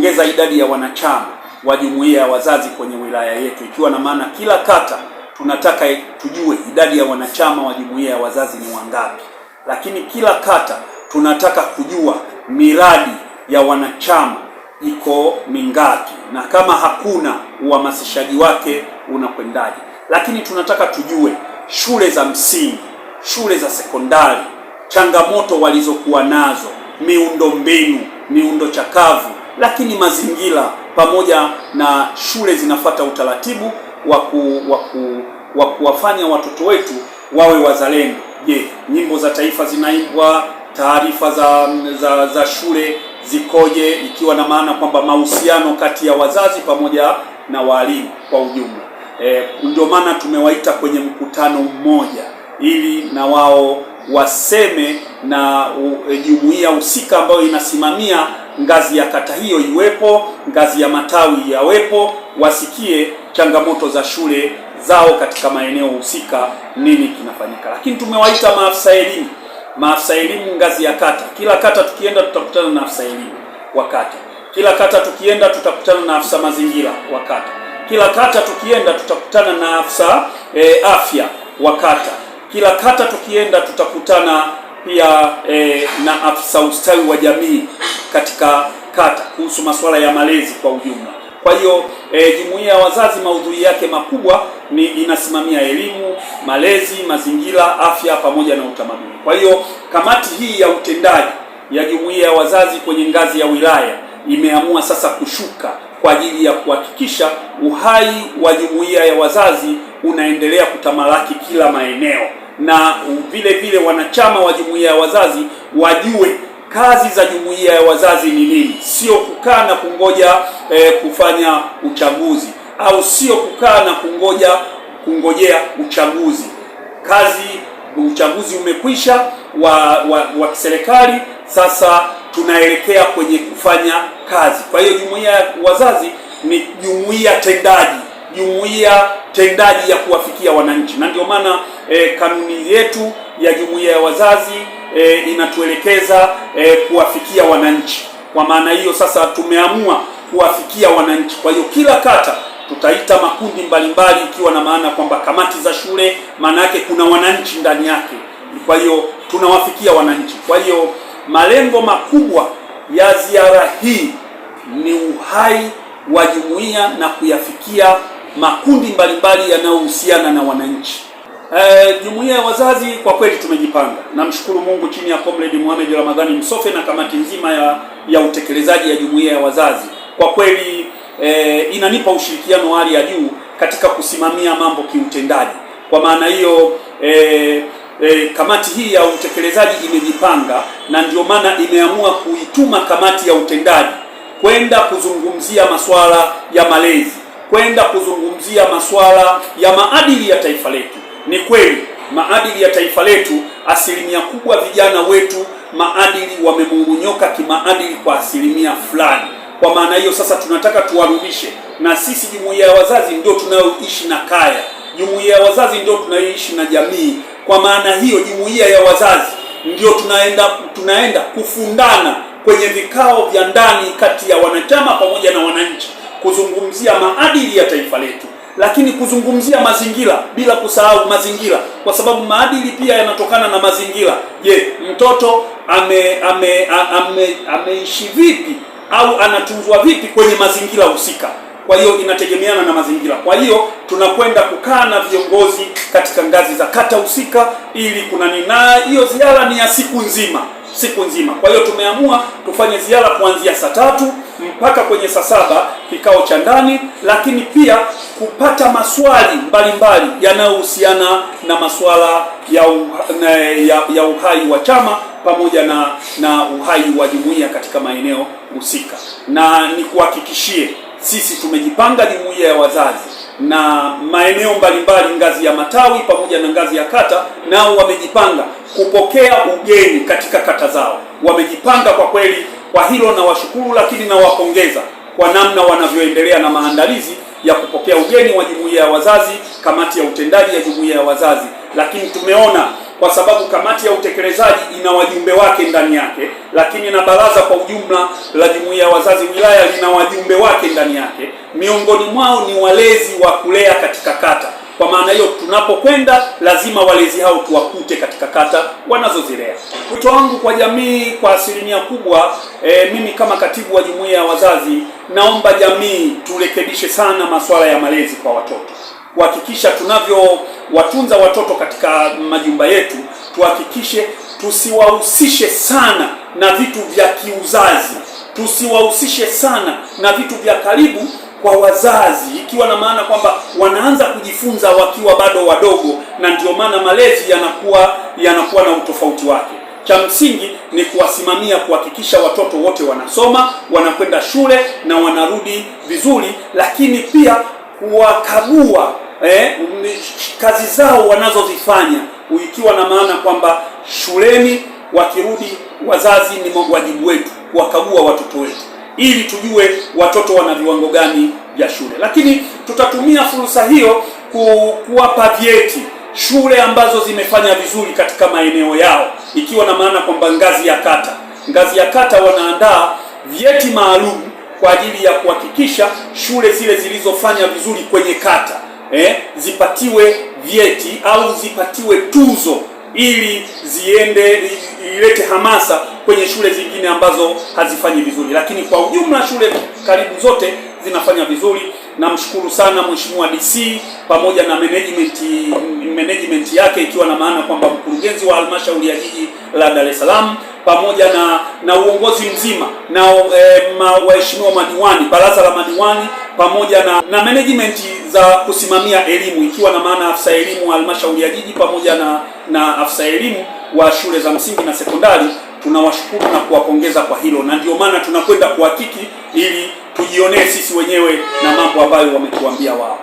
kuongeza idadi ya wanachama wa jumuiya ya wazazi kwenye wilaya yetu, ikiwa na maana kila kata tunataka tujue idadi ya wanachama wa jumuiya ya wazazi ni wangapi, lakini kila kata tunataka kujua miradi ya wanachama iko mingapi, na kama hakuna uhamasishaji wake unakwendaje. Lakini tunataka tujue shule za msingi, shule za sekondari, changamoto walizokuwa nazo, miundombinu, miundo chakavu, lakini mazingira, pamoja na shule zinafata utaratibu wa kuwafanya watoto wetu wawe wazalendo. Je, nyimbo za taifa zinaimbwa? Taarifa za shule zikoje, ikiwa na maana kwamba mahusiano kati ya wazazi pamoja na walimu kwa ujumla. Ndio maana tumewaita kwenye mkutano mmoja ili na wao waseme, na jumuiya husika ambayo inasimamia ngazi ya kata hiyo iwepo, ngazi ya matawi yawepo, wasikie changamoto za shule zao katika maeneo husika, nini kinafanyika. Lakini tumewaita maafisa elimu ngazi ya kata. Kila kata tukienda tutakutana na afisa elimu wa kata. Kila kata tukienda tutakutana na afisa mazingira wa kata. Kila kata tukienda tutakutana na afisa afya wa kata. Kila kata tukienda tutakutana pia na afisa ustawi wa jamii katika kata kuhusu masuala ya malezi kwa ujumla. Kwa hiyo jumuiya ya wazazi maudhui yake makubwa ni inasimamia elimu, malezi, mazingira, afya pamoja na utamaduni. Kwa hiyo kamati hii ya utendaji ya jumuiya ya wazazi kwenye ngazi ya wilaya imeamua sasa kushuka kwa ajili ya kuhakikisha uhai wa jumuiya ya wazazi unaendelea kutamalaki kila maeneo, na vile vile wanachama wa jumuiya ya wazazi wajue kazi za jumuiya ya wazazi ni nini. Sio kukaa na kungoja kufanya uchaguzi, au sio kukaa na kungojea uchaguzi. Uchaguzi umekwisha wa serikali, sasa tunaelekea kwenye kufanya kazi. Kwa hiyo jumuiya ya wazazi ni jumuiya tendaji ya kuwafikia wananchi, na ndio maana kanuni yetu ya jumuiya ya wazazi inatuelekeza kuwafikia wananchi. Kwa maana hiyo sasa tumeamua kuwafikia wananchi. Kwa hiyo kila kata tutaita makundi mbalimbali, ikiwa na maana kwamba kamati za shule, maana yake kuna wananchi ndani yake. Kwa hiyo tunawafikia wananchi. Kwa hiyo malengo makubwa ya ziara hii ni uhai wa jumuiya na kuyafikia makundi mbalimbali yanayohusiana na wananchi. Jumuiya ya wazazi kwa kweli tumejipanga. Namshukuru Mungu, chini ya Comrade Mohamed Ramadhani Msofe na kamati nzima ya utekelezaji ya jumuiya ya wazazi, kwa kweli inanipa ushirikiano wa hali ya juu katika kusimamia mambo kiutendaji. Kwa maana hiyo kamati hii ya utekelezaji imejipanga, na ndio maana imeamua kuituma kamati ya utendaji kwenda kuzungumzia masuala ya malezi, kwenda kuzungumzia masuala ya maadili ya taifa letu. Ni kweli maadili ya taifa letu, asilimia kubwa vijana wetu maadili wamemungunyoka kimaadili kwa asilimia fulani. Kwa maana hiyo sasa tunataka tuwarudishe, na sisi jumuiya ya wazazi ndio tunayoishi na kaya, jumuiya ya wazazi ndio tunayoishi na jamii. Kwa maana hiyo jumuiya ya wazazi ndio tunaenda kufundana kwenye vikao vya ndani kati ya wanachama pamoja na wananchi, kuzungumzia maadili ya taifa letu, lakini kuzungumzia mazingira, bila kusahau mazingira, kwa sababu maadili pia yanatokana na mazingira. Je, mtoto ameishi vipi au anatunzwa vipi kwenye mazingira husika? Kwa hiyo inategemeana na mazingira. Kwa hiyo tunakwenda kukaa na viongozi katika ngazi za kata husika, ili na hiyo ziara ni ya siku nzima. Kwa hiyo tumeamua tufanye ziara kuanzia saa 3 mpaka kwenye saa 7 kikao cha ndani, lakini pia kupata maswali mbalimbali yanayohusiana na masuala ya uhai wa chama pamoja na uhai wa jumuiya katika maeneo husika. Na nikuhakikishie sisi tumejipanga, jumuiya ya wazazi na maeneo mbalimbali, ngazi ya matawi pamoja na ngazi ya kata, nao wamejipanga kupokea ugeni katika kata zao. Wamejipanga kwa kweli, kwa hilo na washukuru, lakini na wapongeza kwa namna wanavyoendelea na maandalizi ya kupokea ugeni wa jumuiya ya wazazi, kamati ya utendaji ya jumuiya ya wazazi. Lakini tumeona kwa sababu kamati ya utekelezaji ina wajumbe wake ndani yake, lakini na baraza kwa ujumla la jumuiya ya wazazi wilaya lina wajumbe wake ndani yake. Miongoni mwao ni walezi wa kulea katika kata. Kwa maana hiyo, tunapokwenda lazima walezi hao tuwakute katika kata wanazozilea. Wito wangu kwa jamii kwa asilimia kubwa, mimi kama katibu wa jumuiya ya wazazi, naomba jamii turekebishe sana masuala ya malezi kwa watoto, kuhakikisha tunavyowatunza watoto katika majumba yetu, tuhakikishe tusiwahusishe sana na vitu vya kiuzazi, tusiwahusishe sana na vitu vya karibu kwa wazazi, ikiwa na maana kwamba wanaanza kujifunza wakiwa bado wadogo, na ndio maana malezi yanakuwa na utofauti wake. Cha msingi ni kuwasimamia, kuhakikisha watoto wote wanasoma, wanakwenda shule na wanarudi vizuri, lakini pia kuwakagua kazi zao wanazozifanya, ikiwa na maana kwamba shuleni wakirudi, wazazi ni wajibu wetu kuwakagua watoto wetu ili tujue watoto wana viwango gani vya shule. Lakini tutatumia fursa hiyo kuwapa vyeti shule ambazo zimefanya vizuri katika maeneo yao, ikiwa na maana kwamba ngazi ya kata wanaandaa vyeti maalum kwa ajili ya kuhakikisha shule zile zilizofanya vizuri kwenye kata zipatiwe vyeti au zipatiwe tuzo, ili ilete hamasa kwenye shule zingine ambazo hazifanyi vizuri. Lakini kwa ujumla shule karibu zote zinafanya vizuri. Namshukuru sana Mheshimiwa DC pamoja na management yake, ikiwa na maana kwamba mkurugenzi wa halmashauri ya jiji la Dar es Salaam pamoja na uongozi mzima na waheshimiwa madiwani, baraza la madiwani pamoja na management za kusimamia elimu, ikiwa na maana afisa elimu wa halmashauri ya jiji pamoja na afisa elimu wa shule za msingi na sekondari. Tunawashukuru na kuwapongeza kwa hilo, na ndio maana tunakwenda kuhakiki ili tujionee sisi wenyewe na mambo ambayo wametuambia wao.